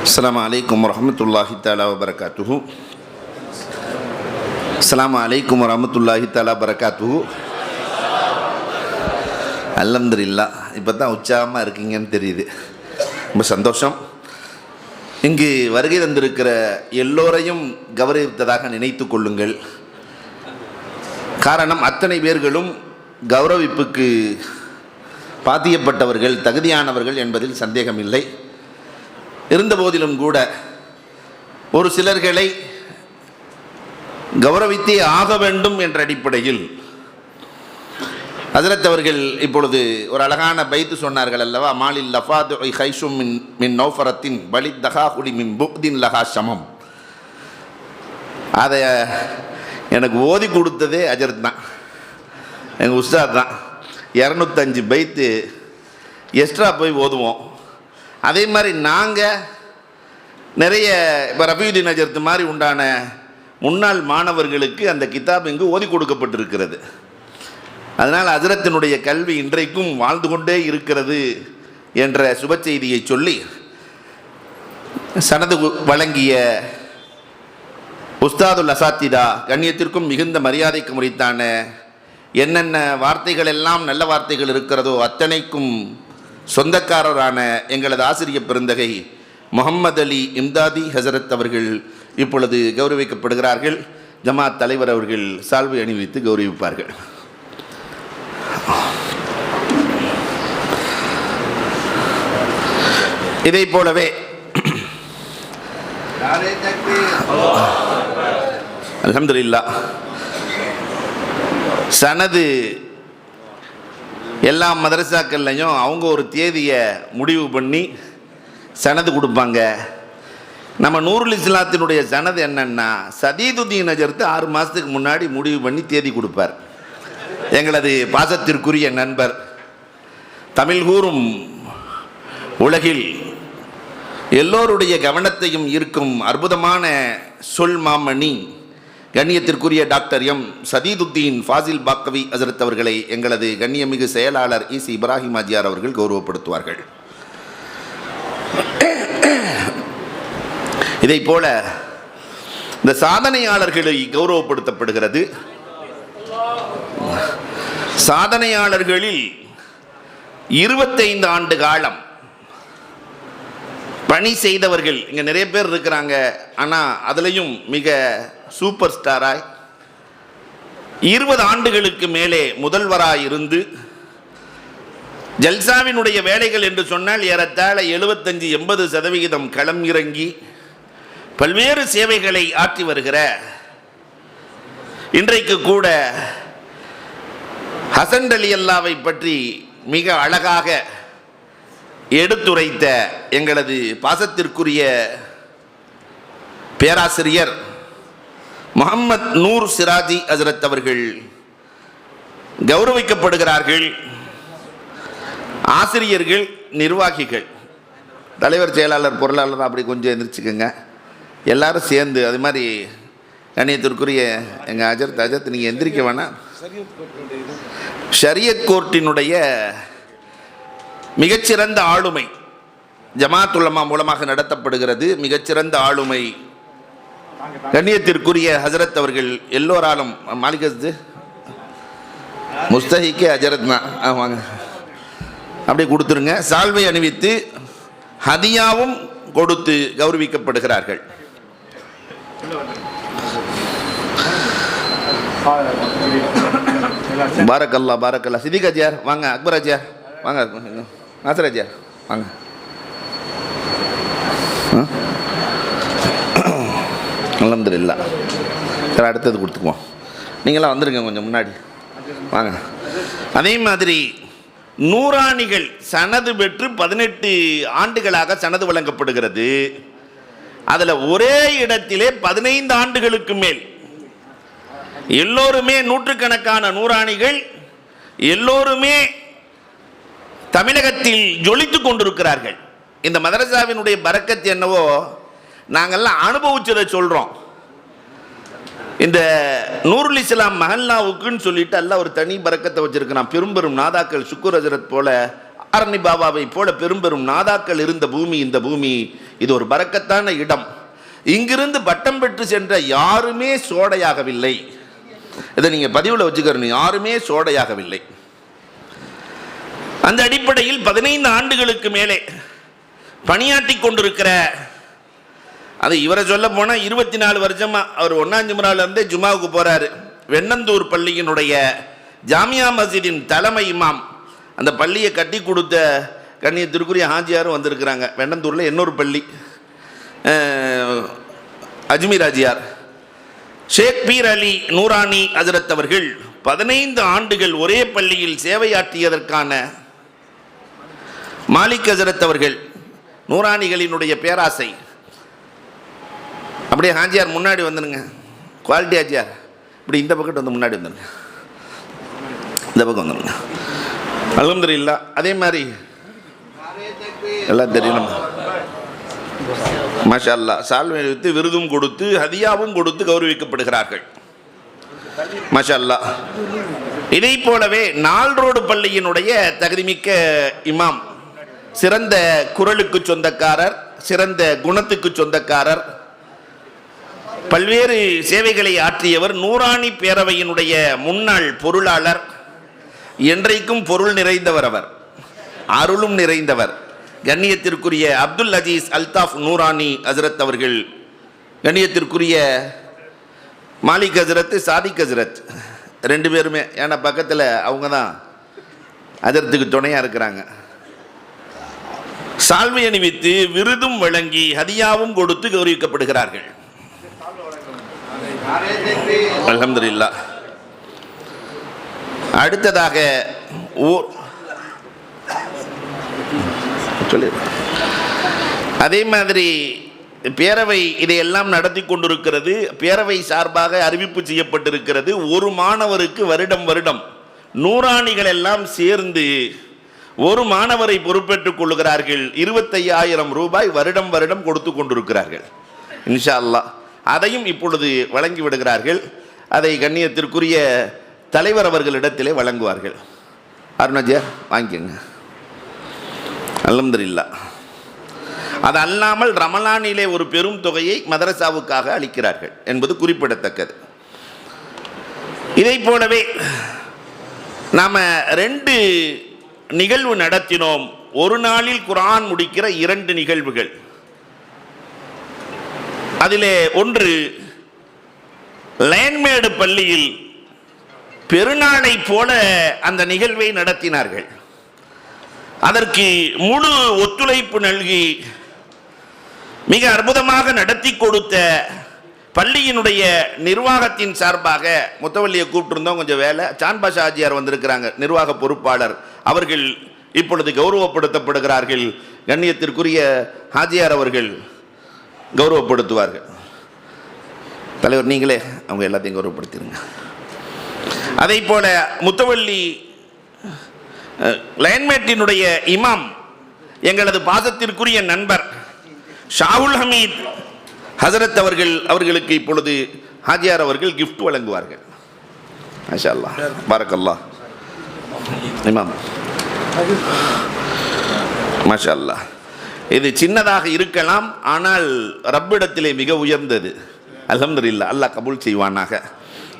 அஸ்ஸலாமு அலைக்கும் வரஹ்மத்துல்லாஹி தஆலா வபரகாத்துஹு. அஸ்ஸலாமு அலைக்கும் வரஹ்மத்துல்லாஹி தஆலா வபரகாத்துஹு. அல்ஹம்துலில்லாஹ், இப்போ தான் உற்சாகமாக இருக்கீங்கன்னு தெரியுது. ரொம்ப சந்தோஷம். இங்கு வருகை தந்திருக்கிற எல்லோரையும் கௌரவித்ததாக நினைத்து கொள்ளுங்கள். காரணம், அத்தனை பேர்களும் கௌரவிப்புக்கு பாத்தியப்பட்டவர்கள், தகுதியானவர்கள் என்பதில் சந்தேகமில்லை. இருந்தபோதிலும் கூட ஒரு சிலர்களை கௌரவித்தே ஆக வேண்டும் என்ற அடிப்படையில் ஹஜ்ரத் அவர்கள் இப்பொழுது ஒரு அழகான பைத்து சொன்னார்கள் அல்லவா, மாலில் லஃபாது ஹைஷும் மின் நௌஃபரத்தின் பலித் தஹாஹுலி மின் புக்தின் லஹா ஷமம். அதை எனக்கு ஓதி கொடுத்ததே ஹஜ்ரத் தான், எங்கள் உஸ்தாத் தான். 205 பைத்து எக்ஸ்ட்ரா போய் ஓதுவோம். அதே மாதிரி நாங்கள் நிறைய இப்போ ரஃபீயுதீன் ஹஜ்ரத் மாதிரி உண்டான முன்னாள் மாணவர்களுக்கு அந்த கிதாப் இங்கு ஓதி கொடுக்கப்பட்டிருக்கிறது. அதனால் ஹஜ்ரத்தினுடைய கல்வி இன்றைக்கும் வாழ்ந்து கொண்டே இருக்கிறது என்ற சுப செய்தியை சொல்லி, சனது வழங்கிய உஸ்தாதுல் அசாத்திதா கண்ணியத்திற்கும் மிகுந்த மரியாதைக்கு முறித்தான என்னென்ன வார்த்தைகள் எல்லாம் நல்ல வார்த்தைகள் இருக்கிறதோ அத்தனைக்கும் சொந்தக்காரரான எங்களது ஆசிரியர் பெருந்தகை முஹம்மது அலி இம்தாதி ஹசரத் அவர்கள் இப்பொழுது கௌரவிக்கப்படுகிறார்கள். ஜமாத் தலைவர் அவர்கள் சால்வை அணிவித்து கௌரவிப்பார்கள். இதை போலவே அல்ஹம்துலில்லாஹ், சனது எல்லா மதரசாக்கள்லையும் அவங்க ஒரு தேதியை முடிவு பண்ணி சனது கொடுப்பாங்க. நம்ம நூருல் இஸ்லாத்தினுடைய சனது என்னன்னா, சதீதுதீன் ஹஜ்ரத் 6 மாதத்துக்கு முன்னாடி முடிவு பண்ணி தேதி கொடுப்பார். எங்களது பாசத்திற்குரிய நண்பர், தமிழ் கூறும் உலகில் எல்லோருடைய கவனத்தையும் ஈர்க்கும் அற்புதமான சொல் மாமணி கண்ணியத்திற்குரிய டாக்டர் எம் சதீதுத்தீன் ஃபாசில் பாக்கவி ஹஜ்ரத் அவர்களை எங்களது கண்ணியமிகு செயலாளர் இசி இப்ராஹிம் ஆஜியார் அவர்கள் கௌரவப்படுத்துவார்கள். இதை போல இந்த சாதனையாளர்களை கௌரவப்படுத்தப்படுகிறது. சாதனையாளர்களில் 25 ஆண்டு காலம் பணி செய்தவர்கள் இங்கே நிறைய பேர் இருக்கிறாங்க. ஆனால் அதுலேயும் மிக சூப்பர் ஸ்டாராய் 20 ஆண்டுகளுக்கு மேலே முதல்வராய் இருந்து ஜல்சாவினுடைய வேலைகள் என்று சொன்னால் ஏறத்தாழ 75-80% களம் இறங்கி பல்வேறு சேவைகளை ஆற்றி வருகிற, இன்றைக்கு கூட ஹசன் அலி அல்லாவை பற்றி மிக அழகாக எடுத்துரைத்த எங்களது பாசத்திற்குரிய பேராசிரியர் முஹம்மத் நூர் சிராஜி ஹஜ்ரத் அவர்கள் கௌரவிக்கப்படுகிறார்கள். ஆசிரியர்கள், நிர்வாகிகள், தலைவர், செயலாளர், பொருளாளர் அப்படி கொஞ்சம் எந்திரிச்சுக்கோங்க. எல்லாரும் சேர்ந்து அது மாதிரி கண்ணியத்திற்குரிய எங்கள் ஹஜ்ரத் நீங்கள் எந்திரிக்க வேணாம். ஷரியத் கோர்ட்டினுடைய மிகச்சிறந்த ஆளுமை ஜமாத் உலமா மூலமாக நடத்தப்படுகிறது. மிகச்சிறந்த ஆளுமை கண்ணியத்திற்குரிய ஹஜ்ரத் அவர்கள் எல்லோராலும் மாலிகஸ்து முஸ்தஹிக்கே ஹஜரத்னா வாங்க அப்படியே கொடுத்துருங்க. சால்வை அணிவித்து ஹதியாவும் கொடுத்து கௌரவிக்கப்படுகிறார்கள். பாரக்கல்லா பாரக்கல்லா. சிதிக் அஜியார் வாங்க, அக்பர் அஜியார் வாங்க, நாசர் அஜியார் வாங்க. அல்ஹம்துலில்லாஹ். சரி, அடுத்தது கொடுத்துக்குவோம். நீங்களாம் வந்துடுங்க கொஞ்சம் முன்னாடி வாங்க. அதே மாதிரி நூறாணிகள் சனது பெற்று 18 ஆண்டுகளாக சனது வழங்கப்படுகிறது. அதில் ஒரே இடத்திலே 15 ஆண்டுகளுக்கு மேல் எல்லோருமே நூற்றுக்கணக்கான நூறாணிகள் எல்லோருமே தமிழகத்தில் ஜொலித்து கொண்டிருக்கிறார்கள். இந்த மதரசாவினுடைய பரக்கத் என்னவோ நாங்கள்லாம் அனுபவிச்சதை சொல்கிறோம். இந்த நூருல் இஸ்லாம் மஹல்லாவுக்குன்னு சொல்லிட்டு அல்ல ஒரு தனி பரக்கத்தை வச்சிருக்கிறான். பெரும் நாதாக்கள் சுக்குர் ஹஜ்ரத் போல, ஆரணி பாபாவை போல பெரும் நாதாக்கள் இருந்த பூமி இந்த பூமி. இது ஒரு பரக்கத்தான இடம். இங்கிருந்து பட்டம் பெற்று சென்ற யாருமே சோடையாகவில்லை. இதை நீங்கள் பதிவில் வச்சுக்கிறீங்க, யாருமே சோடையாகவில்லை. அந்த அடிப்படையில் 15 ஆண்டுகளுக்கு மேலே பணியாற்றி கொண்டிருக்கிற, அது இவரை சொல்ல போனால் 24 வருஷமாக அவர் 1ஆம் ஜும்ராலேருந்தே ஜுமாவுக்கு போகிறாரு. வெண்ணந்தூர் பள்ளியினுடைய ஜாமியா மஸ்ஜிதின் தலைமை இமாம், அந்த பள்ளியை கட்டி கொடுத்த கண்ணியத்திற்குரிய ஹாஜியாரும் வந்திருக்கிறாங்க. வெண்ணந்தூரில் இன்னொரு பள்ளி, அஜ்மீர் ஹாஜியார். ஷேக் பீர் அலி நூரானி ஹஜரத் அவர்கள் 15 ஆண்டுகள் ஒரே பள்ளியில் சேவையாற்றியதற்கான மாலிக் ஹஜரத் அவர்கள், நூரானிகளினுடைய பேராசை. அப்படியே ஹாஜியார் முன்னாடி வந்துடுங்க, குவாலிட்டி ஹாஜியார் இப்படி இந்த பக்கத்து வந்து முன்னாடி வந்துடுங்க, இந்த பக்கம் வந்துடுங்க. அல்ஹம்துலில்லாஹ். அதே மாதிரி எல்லாம் தெரியணும், மாஷா அல்லாஹ், சால்வை வைத்து விருதும் கொடுத்து ஹதியாவும் கொடுத்து கௌரவிக்கப்படுகிறார்கள். மாஷா அல்லாஹ். இதை போலவே நால்ரோடு பள்ளியினுடைய தகுதிமிக்க இமாம், சிறந்த குரலுக்கு சொந்தக்காரர், சிறந்த குணத்துக்கு சொந்தக்காரர், பல்வேறு சேவைகளை ஆற்றியவர், நூரானி பேரவையினுடைய முன்னாள் பொருளாளர், என்றைக்கும் பொருள் நிறைந்தவர், அவர் அருளும் நிறைந்தவர். கண்ணியத்திற்குரிய அப்துல் அஜீஸ் அல்தாஃப் நூரானி ஹஜரத் அவர்கள், கண்ணியத்திற்குரிய மாலிக் ஹஜரத், சாதிக் ஹஜரத், 2 பேருமே, ஏன்னா பக்கத்தில் அவங்க தான் ஹஜரத்துக்கு துணையாக இருக்கிறாங்க. சால்வை அணிவித்து விருதும் வழங்கி ஹதியாவும் கொடுத்து கௌரவிக்கப்படுகிறார்கள். அல்ஹம்துலில்லாஹ். அடுத்ததாக அதே மாதிரி பேரவை இதையெல்லாம் நடத்தி கொண்டிருக்கிறது. பேரவை சார்பாக அறிவிப்பு செய்யப்பட்டிருக்கிறது, ஒரு மாணவருக்கு வருடம் வருடம் நூறாணிகள் எல்லாம் சேர்ந்து ஒரு மாணவரை பொறுப்பேற்றுக் கொள்ளுகிறார்கள். 25,000 ரூபாய் வருடம் வருடம் கொடுத்து கொண்டிருக்கிறார்கள். இன்ஷா அல்லாஹ் அதையும் இப்பொழுது வழங்கி விடுகிறார்கள். அதை கண்ணியத்திற்குரிய தலைவர் அவர்களிடத்திலே வழங்குவார்கள். அருணாஜியா வாங்கிக்கங்க. அல்ஹம்துலில்லாஹ். அது அல்லாமல் ரமலானிலே ஒரு பெரும் தொகையை மதரசாவுக்காக அளிக்கிறார்கள் என்பது குறிப்பிடத்தக்கது. இதை போலவே நாம் 2 நிகழ்வு நடத்தினோம். ஒரு நாளில் குர்ஆன் முடிக்கிற 2 நிகழ்வுகள். அதிலே ஒன்று லைன்மேடு பள்ளியில் பெருநாளை போல அந்த நிகழ்வை நடத்தினார்கள். அதற்கு முழு ஒத்துழைப்பு நல்கி மிக அற்புதமாக நடத்தி கொடுத்த பள்ளியினுடைய நிர்வாகத்தின் சார்பாக முத்தவல்லியை கூப்பிட்டுருந்தோம், கொஞ்சம் வேலை. சான்பாஷா ஆஜியார் வந்திருக்கிறாங்க, நிர்வாக பொறுப்பாளர். அவர்கள் இப்பொழுது கௌரவப்படுத்தப்படுகிறார்கள். கண்ணியத்திற்குரிய ஹாஜியார் அவர்கள் கௌரவப்படுத்துவார்கள். தலைவர் நீங்களே அவங்க எல்லாத்தையும் கௌரவப்படுத்திடுங்க. அதை போல முத்தவல்லி லைன்மேட்டினுடைய இமாம், எங்களது பாசத்திற்குரிய நண்பர் ஷாவுல் ஹமீத் ஹசரத் அவர்களுக்கு இப்பொழுது ஹாஜியார் அவர்கள் கிஃப்ட் வழங்குவார்கள். மாஷா அல்லாஹ், பாரக்கல்லாஹ். இமாம் மாஷா அல்லாஹ். இது சின்னதாக இருக்கலாம், ஆனால் ரப்பிடத்திலே மிக உயர்ந்தது. அல்ஹம்துலில்லாஹ், அல்லாஹ் கபூல் செய்வானாக.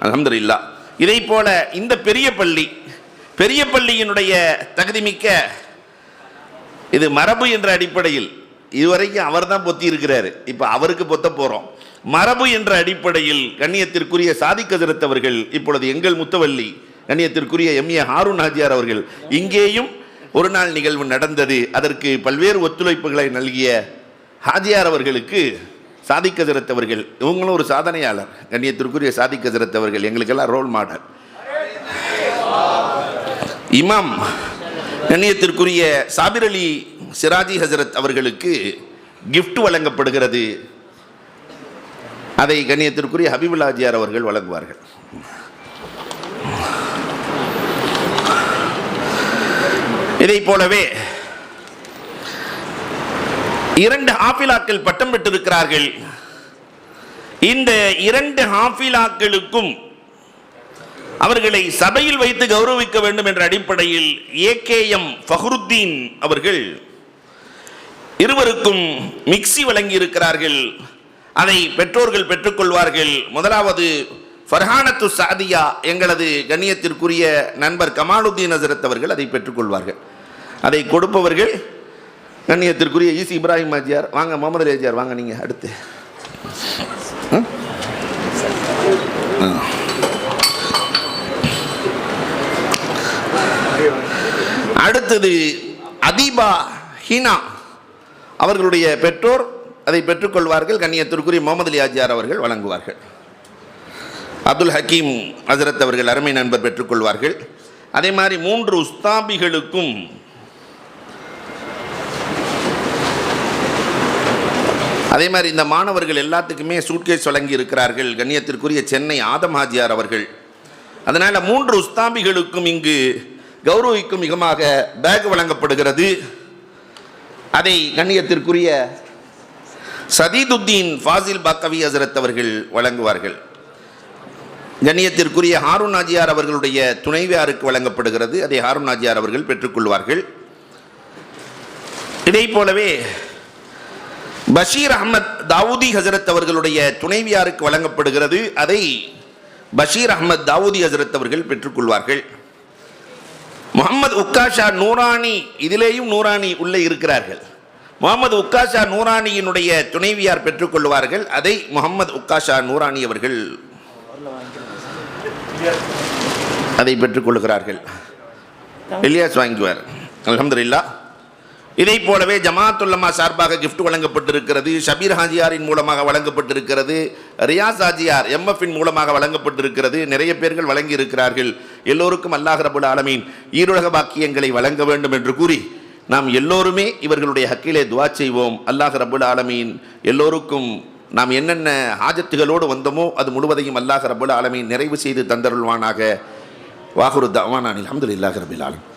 அல்ஹம்துலில்லாஹ். இதை போல இந்த பெரிய பள்ளியினுடைய தகுதிமிக்க, இது மரபு என்ற அடிப்படையில் இதுவரைக்கும் அவர் தான் பொத்தி இருக்கிறாரு, இப்போ அவருக்கு பொத்த போகிறோம். மரபு என்ற அடிப்படையில் கண்ணியத்திற்குரிய சாதிக் ஹஜரத் அவர்கள், இப்பொழுது எங்கள் முத்தவல்லி கண்ணியத்திற்குரிய எம்ஏ ஹாரூன் ஹாஜியார் அவர்கள், இங்கேயும் ஒரு நாள் நிகழ்வு நடந்தது. அதற்கு பல்வேறு ஒத்துழைப்புகளை நல்கிய ஹாஜியார் அவர்களுக்கு சாதிக் ஹஜரத் அவர்கள், இவங்களும் ஒரு சாதனையாளர். கண்ணியத்திற்குரிய சாதிக் ஹஜரத் அவர்கள் எங்களுக்கெல்லாம் ரோல் மாடல். இமாம் கண்ணியத்திற்குரிய சாபிர் அலி சிராஜி ஹஜரத் அவர்களுக்கு கிஃப்ட் வழங்கப்படுகிறது. அதை கண்ணியத்திற்குரிய ஹபீபுல் ஹாஜியார் அவர்கள் வழங்குவார்கள். இதை போலவே 2 ஹாஃபிலாக்கள் பட்டம் பெற்றிருக்கிறார்கள். இந்த 2 ஹாஃபிலாக்களுக்கும் அவர்களை சபையில் வைத்து கௌரவிக்க வேண்டும் என்ற அடிப்படையில் ஏகேஎம் ஃபஹ்ருத்தீன் அவர்கள் இருவருக்கும் மிக்சி வழங்கி இருக்கிறார்கள். அதை பெற்றோர்கள் பெற்றுக்கொள்வார்கள். முதலாவது ஃபர்ஹானத்து சாதியா, எங்களது கண்ணியத்திற்குரிய நண்பர் கமாலுத்தீன் ஹசரத் அவர்கள் அதை பெற்றுக்கொள்வார்கள். அதை கொடுப்பவர்கள் கண்ணியத்திற்குரிய ஈசி இப்ராஹிம் ஆஜியார். வாங்க முகமது அலி ஆஜியார், வாங்க நீங்கள் அடுத்து. அடுத்தது அதீபா ஹீனா அவர்களுடைய பெற்றோர் அதை பெற்றுக்கொள்வார்கள். கண்ணியத்திற்குரிய முகமது அலி ஆஜியார் அவர்கள் வழங்குவார்கள். அப்துல் ஹக்கீம் ஹசரத் அவர்கள் அருமை நண்பர் பெற்றுக்கொள்வார்கள். அதே மாதிரி 3 உஸ்தாபிகளுக்கும் அதே மாதிரி இந்த மாணவர்கள் எல்லாத்துக்குமே சூட்கேஸ் வழங்கி இருக்கிறார்கள். கண்ணியத்திற்குரிய சென்னை ஆதம் ஹாஜியார் அவர்கள். அதனால் 3 உஸ்தாபிகளுக்கும் இங்கு கௌரவிக்கும் மிகமாக பேக் வழங்கப்படுகிறது. அதை கண்ணியத்திற்குரிய சதீதுத்தீன் ஃபாசில் பாக்கவி ஹசரத் அவர்கள் வழங்குவார்கள். கண்ணியத்திற்குரிய ஹாரூன் ஆஜியார் அவர்களுடைய துணைவியாருக்கு வழங்கப்படுகிறது. அதை ஹாரூன் ஆஜியார் அவர்கள் பெற்றுக்கொள்வார்கள். இதை போலவே பஷீர் அஹ்மத் தாவூதி ஹசரத் அவர்களுடைய துணைவியாருக்கு வழங்கப்படுகிறது. அதை பஷீர் அஹ்மத் தாவூதி ஹசரத் அவர்கள் பெற்றுக்கொள்வார்கள். முகமது உக்காஷா நூரானி, இதிலேயும் நூரானி உள்ளே இருக்கிறார்கள். முகமது உக்காஷா நூரானியினுடைய துணைவியார் பெற்றுக்கொள்வார்கள். அதை முகமது உக்காஷா நூரானி அவர்கள் அதை பெற்றுக்கொள்கிறார்கள். இலியாஸ் வாங்குவார். அல்ஹம்துலில்லாஹ். இதை போலவே ஜமாத்துல்லமா சார்பாக கிஃப்ட் வழங்கப்பட்டிருக்கிறது. ஷபீர் ஹாஜியாரின் மூலமாக வழங்கப்பட்டிருக்கிறது. ரியாஸ் ஹாஜியார் எம்எஃப்பின் மூலமாக வழங்கப்பட்டிருக்கிறது. நிறைய பேர்கள் வழங்கி இருக்கிறார்கள். எல்லோருக்கும் அல்லாஹ் ரப்புல் ஆலமீன் ஈருலக பாக்கியங்களை வழங்க வேண்டும் என்று கூறி நாம் எல்லோருமே இவர்களுடைய ஹக்கிலே துஆ செய்வோம். அல்லாஹ் ரப்புல் ஆலமீன் எல்லோருக்கும் நாம் என்னென்ன ஹாஜத்துகளோடு வந்தோமோ அது முழுவதையும் அல்லாஹ் ரப்புல் ஆலமீன் நிறைவு செய்து தந்தருள்வானாக. வாஹுரு தஅவானா அல்ஹம்துலில்லாஹி ரப்பில் ஆலமீன்.